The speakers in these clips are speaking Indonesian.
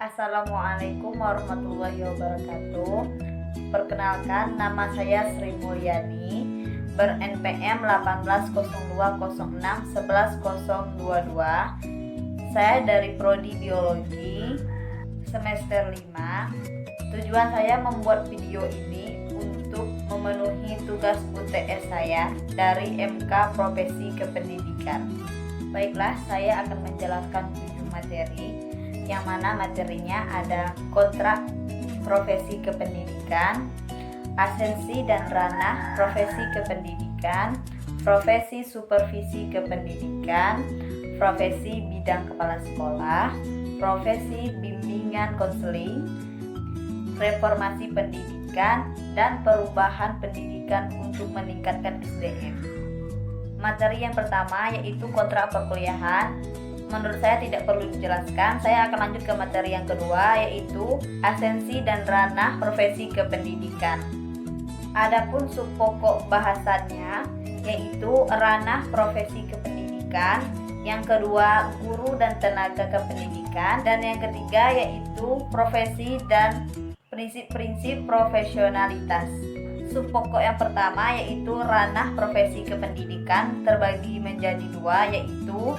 Assalamualaikum warahmatullahi wabarakatuh. Perkenalkan, nama saya Sri Mulyani, ber-NPM 1802061122. Saya dari Prodi Biologi semester 5. Tujuan saya membuat video ini untuk memenuhi tugas UTS saya dari MK Profesi Kependidikan. Baiklah, saya akan menjelaskan 7 materi, yang mana materinya ada kontrak profesi kependidikan, asensi dan ranah profesi kependidikan, profesi supervisi kependidikan, profesi bidang kepala sekolah, profesi bimbingan konseling, reformasi pendidikan, dan perubahan pendidikan untuk meningkatkan SDM. Materi yang pertama yaitu kontrak perkuliahan. Menurut saya tidak perlu dijelaskan. Saya akan lanjut ke materi yang kedua, yaitu asensi dan ranah profesi kependidikan. Adapun subpokok bahasannya yaitu ranah profesi kependidikan, yang kedua guru dan tenaga kependidikan, dan yang ketiga yaitu profesi dan prinsip-prinsip profesionalitas. Subpokok yang pertama yaitu ranah profesi kependidikan terbagi menjadi dua, yaitu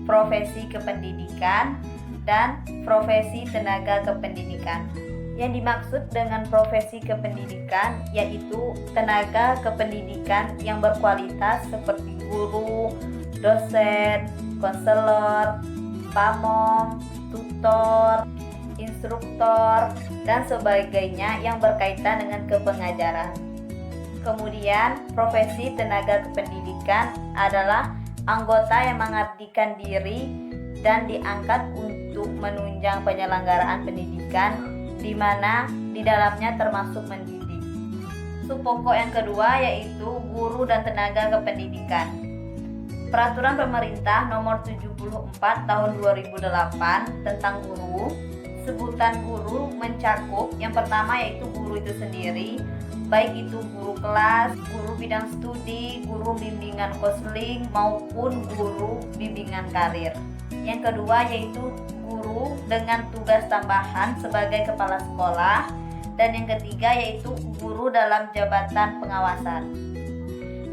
profesi kependidikan dan profesi tenaga kependidikan. Yang dimaksud dengan profesi kependidikan yaitu tenaga kependidikan yang berkualitas seperti guru, dosen, konselor, pamong, tutor, instruktor, dan sebagainya yang berkaitan dengan kepengajaran. Kemudian, profesi tenaga kependidikan adalah anggota yang mengabdikan diri dan diangkat untuk menunjang penyelenggaraan pendidikan, di mana di dalamnya termasuk mendidik. Subpokok yang kedua yaitu guru dan tenaga kependidikan. Peraturan Pemerintah Nomor 74 Tahun 2008 tentang guru, sebutan guru mencakup yang pertama yaitu guru itu sendiri, baik itu guru kelas, guru bidang studi, guru bimbingan konseling, maupun guru bimbingan karir. Yang kedua yaitu guru dengan tugas tambahan sebagai kepala sekolah, dan yang ketiga yaitu guru dalam jabatan pengawasan.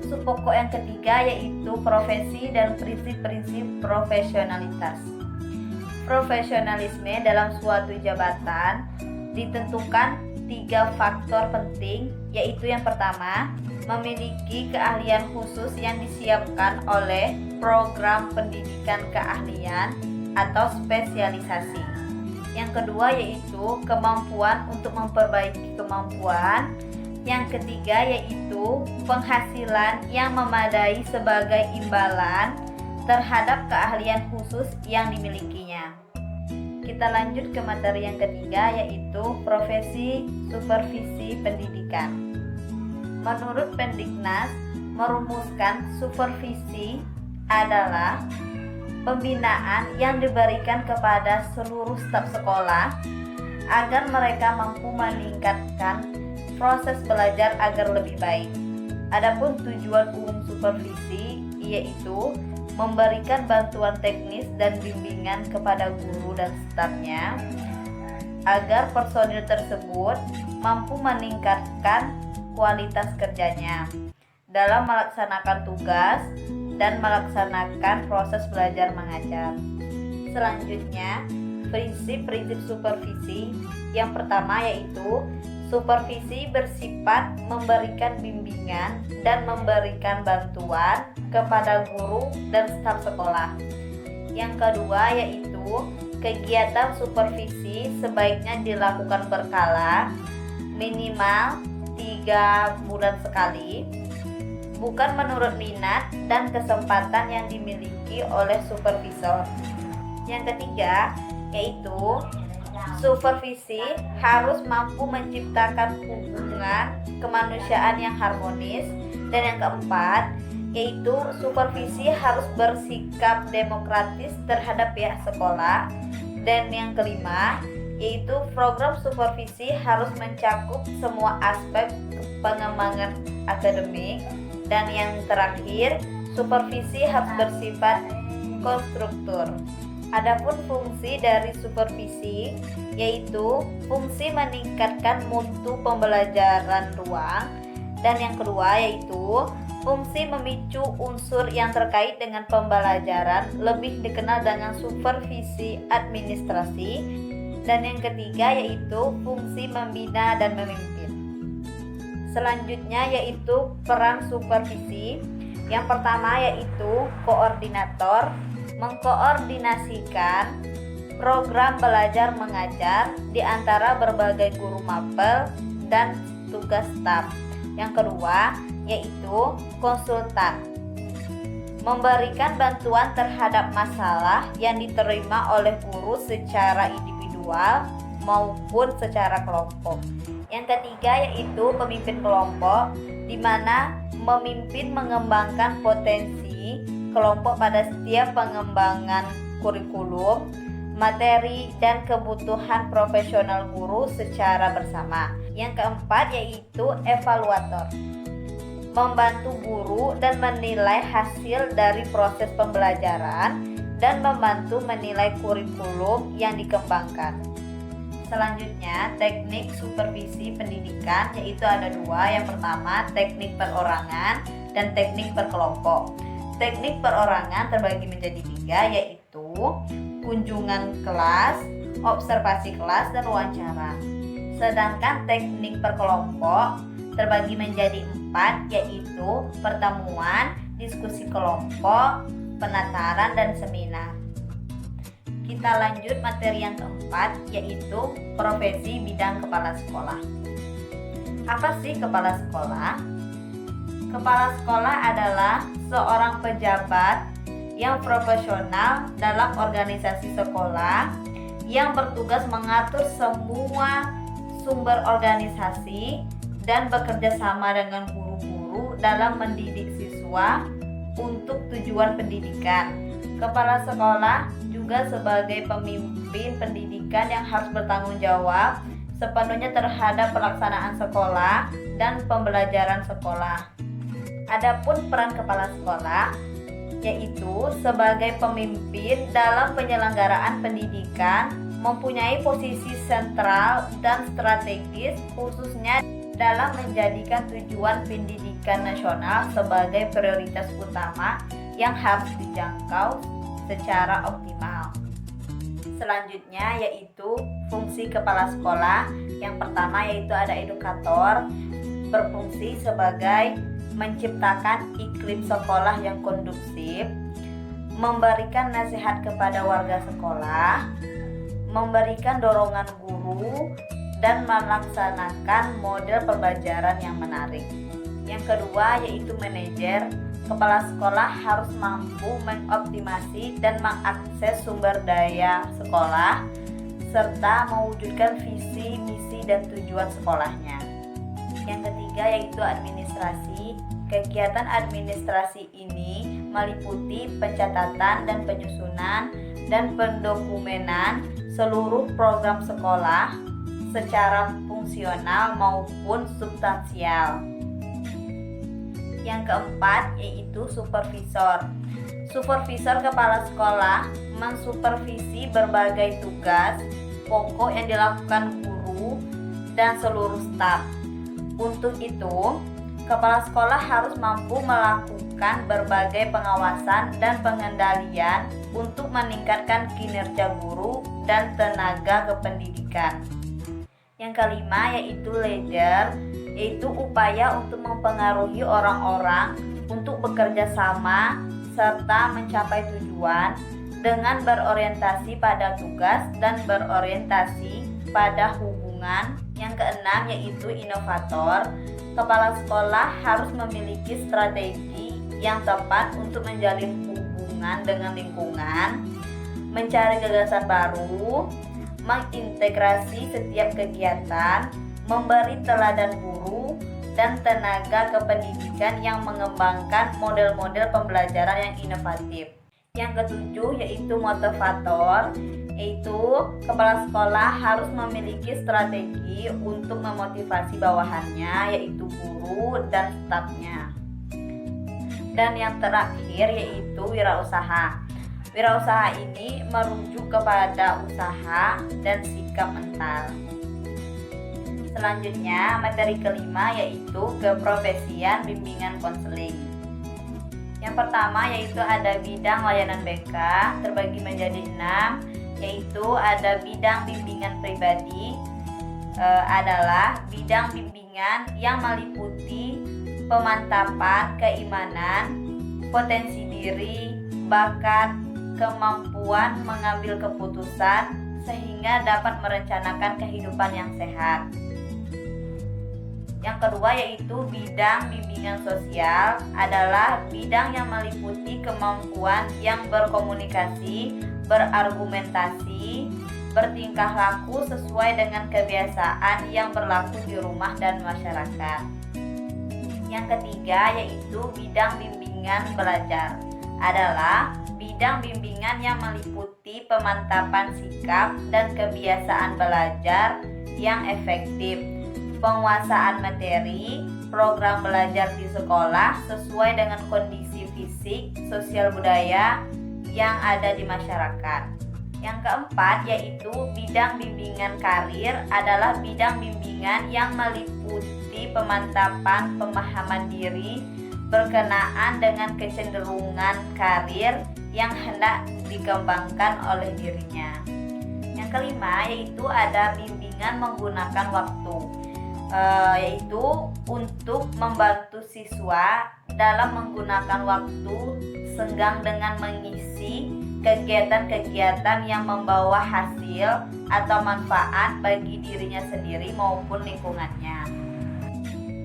Subpokok yang ketiga yaitu profesi dan prinsip-prinsip profesionalitas. Profesionalisme dalam suatu jabatan ditentukan 3 faktor penting, yaitu yang pertama, memiliki keahlian khusus yang disiapkan oleh program pendidikan keahlian atau spesialisasi. Yang kedua yaitu kemampuan untuk memperbaiki kemampuan. Yang ketiga yaitu penghasilan yang memadai sebagai imbalan terhadap keahlian khusus yang dimilikinya. Kita lanjut ke materi yang ketiga yaitu profesi supervisi pendidikan. Menurut Pendiknas merumuskan supervisi adalah pembinaan yang diberikan kepada seluruh staf sekolah agar mereka mampu meningkatkan proses belajar agar lebih baik. Adapun tujuan umum supervisi yaitu memberikan bantuan teknis dan bimbingan kepada guru dan stafnya agar personil tersebut mampu meningkatkan kualitas kerjanya dalam melaksanakan tugas dan melaksanakan proses belajar mengajar. Selanjutnya, prinsip-prinsip supervisi. Yang pertama yaitu supervisi bersifat memberikan bimbingan dan memberikan bantuan kepada guru dan staf sekolah. Yang kedua yaitu kegiatan supervisi sebaiknya dilakukan berkala, minimal 3 bulan sekali, bukan menurut minat dan kesempatan yang dimiliki oleh supervisor. Yang ketiga yaitu supervisi harus mampu menciptakan hubungan kemanusiaan yang harmonis, dan yang keempat yaitu supervisi harus bersikap demokratis terhadap pihak sekolah, dan yang kelima yaitu program supervisi harus mencakup semua aspek pengembangan akademik, dan yang terakhir supervisi harus bersifat konstruktur. Adapun fungsi dari supervisi yaitu fungsi meningkatkan mutu pembelajaran ruang, dan yang kedua yaitu fungsi memicu unsur yang terkait dengan pembelajaran, lebih dikenal dengan supervisi administrasi, dan yang ketiga yaitu fungsi membina dan memimpin. Selanjutnya yaitu peran supervisi. Yang pertama yaitu koordinator, mengkoordinasikan program belajar mengajar di antara berbagai guru mapel dan tugas staf. Yang kedua yaitu konsultan, memberikan bantuan terhadap masalah yang diterima oleh guru secara individual maupun secara kelompok. Yang ketiga yaitu pemimpin kelompok, di mana memimpin mengembangkan potensi kelompok pada setiap pengembangan kurikulum, materi, dan kebutuhan profesional guru secara bersama. Yang keempat yaitu evaluator, membantu guru dan menilai hasil dari proses pembelajaran dan membantu menilai kurikulum yang dikembangkan. Selanjutnya, teknik supervisi pendidikan, yaitu ada dua. Yang pertama, teknik perorangan dan teknik berkelompok. Teknik perorangan terbagi menjadi tiga, yaitu kunjungan kelas, observasi kelas, dan wawancara. Sedangkan teknik berkelompok terbagi menjadi empat, yaitu pertemuan, diskusi kelompok, penataran, dan seminar. Kita lanjut materi yang keempat, yaitu profesi bidang kepala sekolah. Apa sih kepala sekolah? Kepala sekolah adalah seorang pejabat yang profesional dalam organisasi sekolah yang bertugas mengatur semua sumber organisasi dan bekerja sama dengan guru-guru dalam mendidik siswa untuk tujuan pendidikan. Kepala sekolah juga sebagai pemimpin pendidikan yang harus bertanggung jawab sepenuhnya terhadap pelaksanaan sekolah dan pembelajaran sekolah. Adapun peran kepala sekolah yaitu sebagai pemimpin dalam penyelenggaraan pendidikan, mempunyai posisi sentral dan strategis khususnya dalam menjadikan tujuan pendidikan nasional sebagai prioritas utama yang harus dijangkau secara optimal. Selanjutnya yaitu fungsi kepala sekolah. Yang pertama yaitu ada edukator, berfungsi sebagai menciptakan iklim sekolah yang kondusif, memberikan nasihat kepada warga sekolah, memberikan dorongan guru, dan melaksanakan model pembelajaran yang menarik. Yang kedua yaitu manajer. Kepala sekolah harus mampu mengoptimasi dan mengakses sumber daya sekolah serta mewujudkan visi, misi, dan tujuan sekolahnya. Yang ketiga yaitu administrasi. Kegiatan administrasi ini meliputi pencatatan dan penyusunan dan pendokumenan seluruh program sekolah secara fungsional maupun substansial. Yang keempat yaitu supervisor. Supervisor kepala sekolah mensupervisi berbagai tugas pokok yang dilakukan guru dan seluruh staf. Untuk itu, kepala sekolah harus mampu melakukan berbagai pengawasan dan pengendalian untuk meningkatkan kinerja guru dan tenaga kependidikan. Yang kelima yaitu leader, yaitu upaya untuk mempengaruhi orang-orang untuk bekerja sama serta mencapai tujuan dengan berorientasi pada tugas dan berorientasi pada hubungan. Yang keenam yaitu inovator. Kepala sekolah harus memiliki strategi yang tepat untuk menjalin hubungan dengan lingkungan, mencari gagasan baru, mengintegrasi setiap kegiatan, memberi teladan guru dan tenaga kependidikan yang mengembangkan model-model pembelajaran yang inovatif. Yang ketujuh yaitu motivator, yaitu kepala sekolah harus memiliki strategi untuk memotivasi bawahannya, yaitu guru dan stafnya. Dan yang terakhir yaitu wirausaha. Wirausaha ini merujuk kepada usaha dan sikap mental. Selanjutnya, materi kelima yaitu keprofesian bimbingan konseling. Yang pertama yaitu ada bidang layanan BK, terbagi menjadi 6, yaitu ada bidang bimbingan pribadi, adalah bidang bimbingan yang meliputi pemantapan keimanan, potensi diri, bakat, kemampuan mengambil keputusan, sehingga dapat merencanakan kehidupan yang sehat. Yang kedua yaitu bidang bimbingan sosial, adalah bidang yang meliputi kemampuan yang berkomunikasi, berargumentasi, bertingkah laku sesuai dengan kebiasaan yang berlaku di rumah dan masyarakat. Yang ketiga yaitu bidang bimbingan belajar, adalah bidang bimbingan yang meliputi pemantapan sikap dan kebiasaan belajar yang efektif, penguasaan materi, program belajar di sekolah sesuai dengan kondisi fisik, sosial budaya yang ada di masyarakat. Yang keempat yaitu bidang bimbingan karir, adalah bidang bimbingan yang meliputi pemantapan pemahaman diri berkenaan dengan kecenderungan karir yang hendak dikembangkan oleh dirinya. Yang kelima yaitu ada bimbingan menggunakan waktu, yaitu untuk membantu siswa dalam menggunakan waktu senggang dengan mengisi kegiatan-kegiatan yang membawa hasil atau manfaat bagi dirinya sendiri maupun lingkungannya.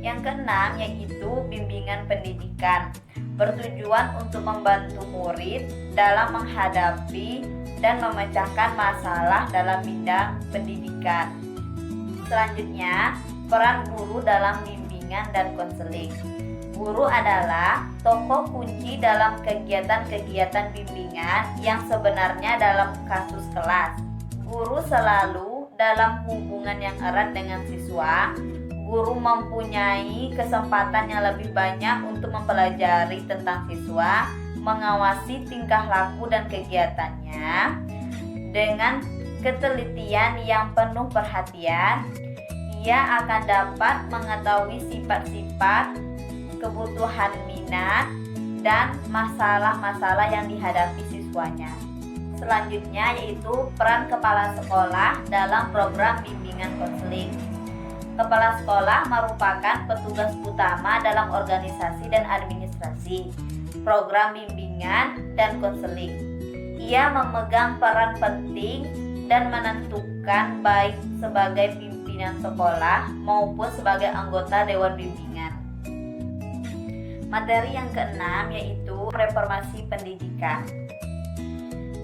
Yang keenam yaitu bimbingan pendidikan, bertujuan untuk membantu murid dalam menghadapi dan memecahkan masalah dalam bidang pendidikan. Selanjutnya, peran guru dalam bimbingan dan konseling. Guru adalah tokoh kunci dalam kegiatan-kegiatan bimbingan yang sebenarnya dalam kasus kelas. Guru selalu dalam hubungan yang erat dengan siswa. Guru mempunyai kesempatan yang lebih banyak untuk mempelajari tentang siswa, mengawasi tingkah laku dan kegiatannya dengan ketelitian yang penuh perhatian. Ia akan dapat mengetahui sifat-sifat, kebutuhan minat, dan masalah-masalah yang dihadapi siswanya. Selanjutnya yaitu peran kepala sekolah dalam program bimbingan konseling. Kepala sekolah merupakan petugas utama dalam organisasi dan administrasi program bimbingan dan konseling. Ia memegang peran penting dan menentukan baik sebagai pimpinan sekolah maupun sebagai anggota dewan bimbingan. Materi yang keenam yaitu reformasi pendidikan.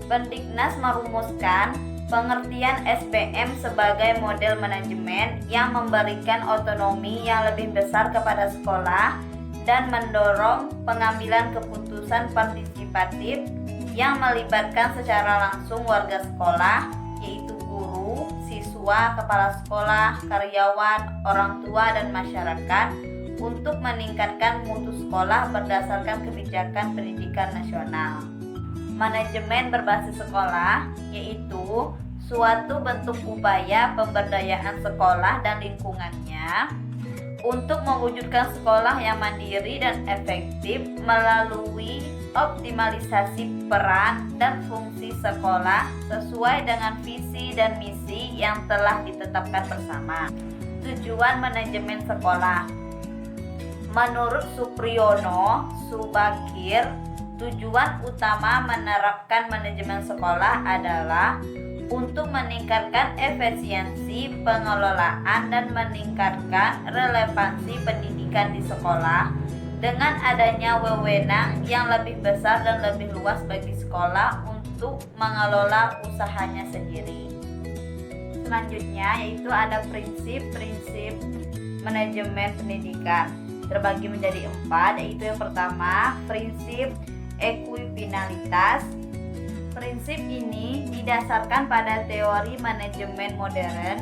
Pendiknas merumuskan pengertian SBM sebagai model manajemen yang memberikan otonomi yang lebih besar kepada sekolah dan mendorong pengambilan keputusan partisipatif yang melibatkan secara langsung warga sekolah, yaitu guru, siswa, kepala sekolah, karyawan, orang tua, dan masyarakat untuk meningkatkan mutu sekolah berdasarkan kebijakan pendidikan nasional. Manajemen berbasis sekolah yaitu suatu bentuk upaya pemberdayaan sekolah dan lingkungannya untuk mewujudkan sekolah yang mandiri dan efektif melalui optimalisasi peran dan fungsi sekolah sesuai dengan visi dan misi yang telah ditetapkan bersama. Tujuan manajemen sekolah. Menurut Supriyono Subakir, tujuan utama menerapkan manajemen sekolah adalah untuk meningkatkan efisiensi pengelolaan dan meningkatkan relevansi pendidikan di sekolah dengan adanya wewenang yang lebih besar dan lebih luas bagi sekolah untuk mengelola usahanya sendiri. Selanjutnya yaitu ada prinsip-prinsip manajemen pendidikan, terbagi menjadi 4, yaitu yang pertama prinsip ekuipinalitas. Prinsip ini didasarkan pada teori manajemen modern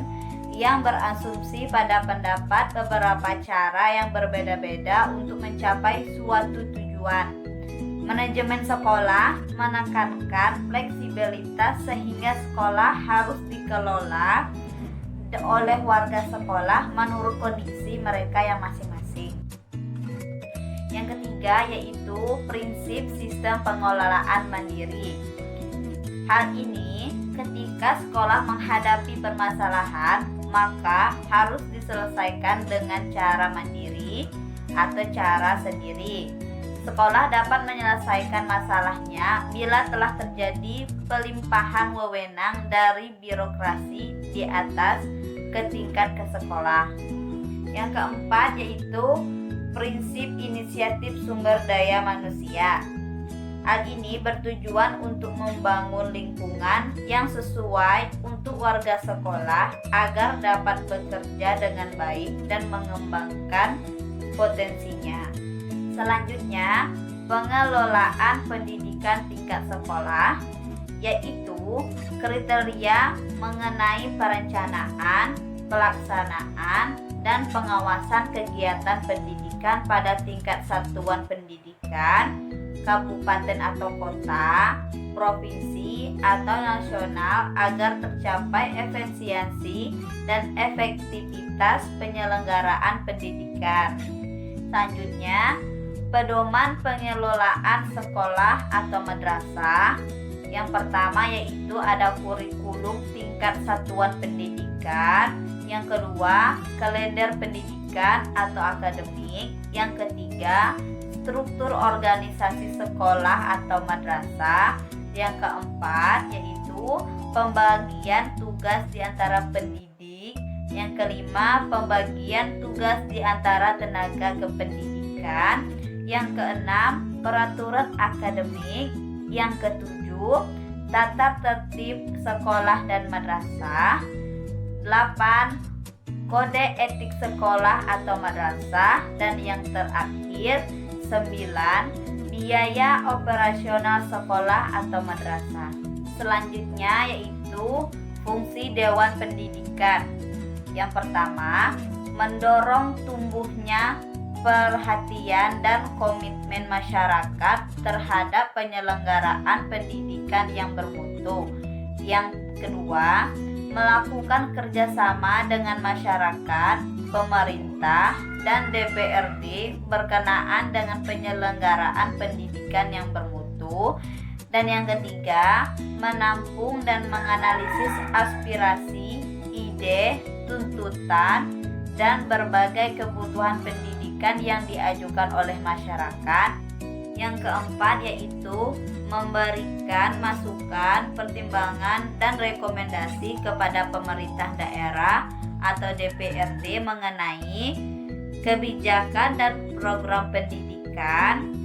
yang berasumsi pada pendapat beberapa cara yang berbeda-beda untuk mencapai suatu tujuan. Manajemen sekolah menekankan fleksibilitas sehingga sekolah harus dikelola oleh warga sekolah menurut kondisi mereka yang masing-masing. Yang ketiga yaitu prinsip sistem pengelolaan mandiri. Hal ini ketika sekolah menghadapi permasalahan, maka harus diselesaikan dengan cara mandiri atau cara sendiri. Sekolah dapat menyelesaikan masalahnya bila telah terjadi pelimpahan wewenang dari birokrasi di atas ke tingkat ke sekolah. Yang keempat yaitu prinsip inisiatif sumber daya manusia. Hal ini bertujuan untuk membangun lingkungan yang sesuai untuk warga sekolah agar dapat bekerja dengan baik dan mengembangkan potensinya. Selanjutnya, pengelolaan pendidikan tingkat sekolah, yaitu kriteria mengenai perencanaan, pelaksanaan, dan pengawasan kegiatan pendidikan pada tingkat satuan pendidikan, kabupaten atau kota, provinsi atau nasional agar tercapai efisiensi dan efektivitas penyelenggaraan pendidikan. Selanjutnya, pedoman pengelolaan sekolah atau madrasah. Yang pertama yaitu ada kurikulum tingkat satuan pendidikan. Yang kedua, kalender pendidikan atau akademik. Yang ketiga, struktur organisasi sekolah atau madrasah. Yang keempat yaitu pembagian tugas di antara pendidik. Yang kelima, pembagian tugas di antara tenaga kependidikan. Yang keenam, peraturan akademik. Yang ketujuh, tata tertib sekolah dan madrasah. 8. Kode etik sekolah atau madrasah. Dan yang terakhir 9. Biaya operasional sekolah atau madrasah. Selanjutnya yaitu fungsi Dewan Pendidikan. Yang pertama, mendorong tumbuhnya perhatian dan komitmen masyarakat terhadap penyelenggaraan pendidikan yang bermutu. Yang kedua, melakukan kerjasama dengan masyarakat, pemerintah, dan DPRD berkenaan dengan penyelenggaraan pendidikan yang bermutu. Dan yang ketiga, menampung dan menganalisis aspirasi, ide, tuntutan, dan berbagai kebutuhan pendidikan yang diajukan oleh masyarakat. Yang keempat yaitu memberikan masukan, pertimbangan, dan rekomendasi kepada pemerintah daerah atau DPRD mengenai kebijakan dan program pendidikan,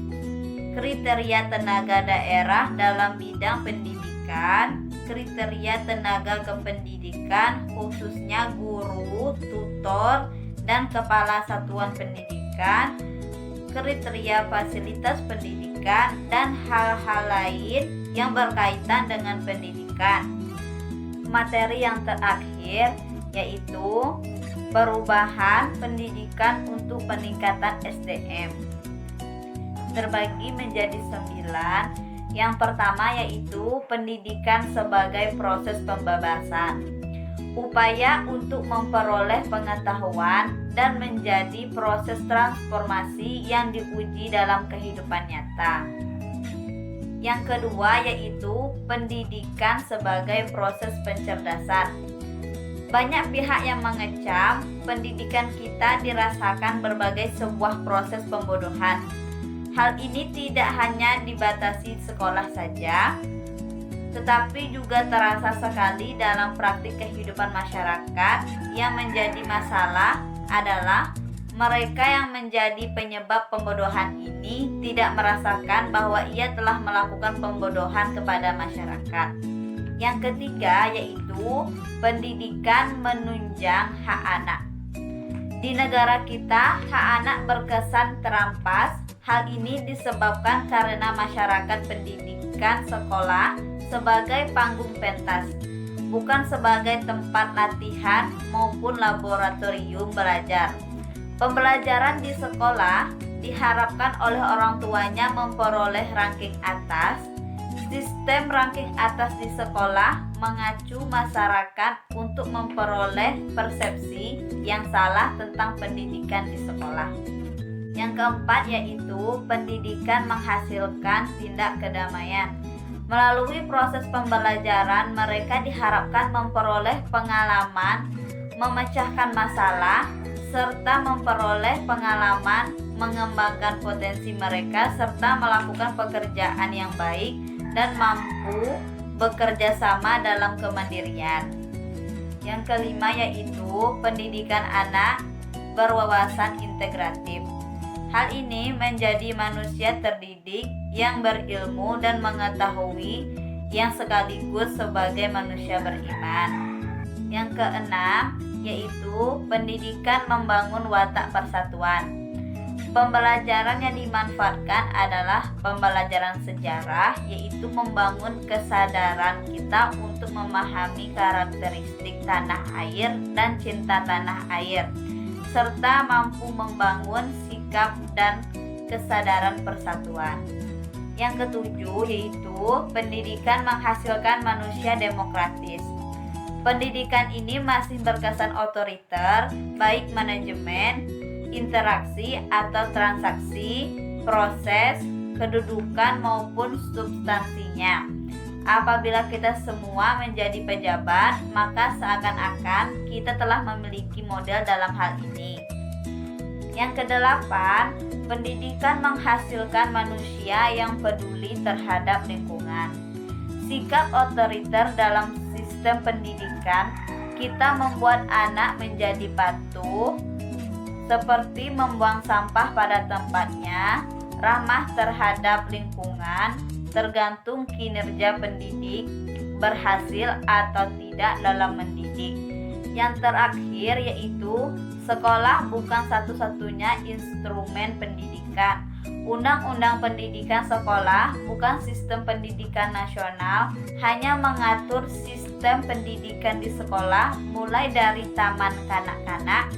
kriteria tenaga daerah dalam bidang pendidikan, kriteria tenaga kependidikan khususnya guru, tutor, dan kepala satuan pendidikan, kriteria fasilitas pendidikan, dan hal-hal lain yang berkaitan dengan pendidikan. Materi yang terakhir yaitu perubahan pendidikan untuk peningkatan SDM. Terbagi menjadi 9. Yang pertama yaitu pendidikan sebagai proses pembebasan. Upaya untuk memperoleh pengetahuan dan menjadi proses transformasi yang diuji dalam kehidupan nyata. Yang kedua yaitu pendidikan sebagai proses pencerdasan. Banyak pihak yang mengecam pendidikan kita dirasakan berbagai sebuah proses pembodohan. Hal ini tidak hanya dibatasi sekolah saja, tetapi juga terasa sekali dalam praktik kehidupan masyarakat. Yang menjadi masalah adalah mereka yang menjadi penyebab pembodohan ini tidak merasakan bahwa ia telah melakukan pembodohan kepada masyarakat. Yang ketiga yaitu pendidikan menunjang hak anak. Di negara kita, hak anak berkesan terampas. Hal ini disebabkan karena masyarakat pendidikan sekolah sebagai panggung pentas, bukan sebagai tempat latihan maupun laboratorium belajar. Pembelajaran di sekolah diharapkan oleh orang tuanya memperoleh ranking atas. Sistem ranking atas di sekolah mengacu masyarakat untuk memperoleh persepsi yang salah tentang pendidikan di sekolah. Yang keempat yaitu pendidikan menghasilkan tindak kedamaian. Melalui proses pembelajaran, mereka diharapkan memperoleh pengalaman memecahkan masalah serta memperoleh pengalaman mengembangkan potensi mereka serta melakukan pekerjaan yang baik dan mampu bekerja sama dalam kemandirian. Yang kelima yaitu pendidikan anak berwawasan integratif. Hal ini menjadi manusia terdidik yang berilmu dan mengetahui yang sekaligus sebagai manusia beriman. Yang keenam yaitu pendidikan membangun watak persatuan. Pembelajaran yang dimanfaatkan adalah pembelajaran sejarah, yaitu membangun kesadaran kita untuk memahami karakteristik tanah air dan cinta tanah air, serta mampu membangun sikap dan kesadaran persatuan. Yang ketujuh yaitu pendidikan menghasilkan manusia demokratis. Pendidikan ini masih berkesan otoriter, baik manajemen, interaksi atau transaksi, proses, kedudukan maupun substansinya. Apabila kita semua menjadi pejabat, maka seakan-akan kita telah memiliki model dalam hal ini. Yang kedelapan, pendidikan menghasilkan manusia yang peduli terhadap lingkungan. Sikap otoriter dalam sistem pendidikan, kita membuat anak menjadi patuh, seperti membuang sampah pada tempatnya, ramah terhadap lingkungan, tergantung kinerja pendidik, berhasil atau tidak dalam mendidik. Yang terakhir yaitu sekolah bukan satu-satunya instrumen pendidikan. Undang-Undang Pendidikan Sekolah bukan sistem pendidikan nasional, hanya mengatur sistem pendidikan di sekolah mulai dari taman kanak-kanak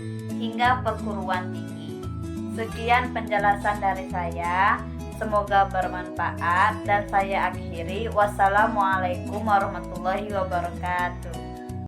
hingga perguruan tinggi. Sekian penjelasan dari saya, semoga bermanfaat dan saya akhiri. Wassalamualaikum warahmatullahi wabarakatuh.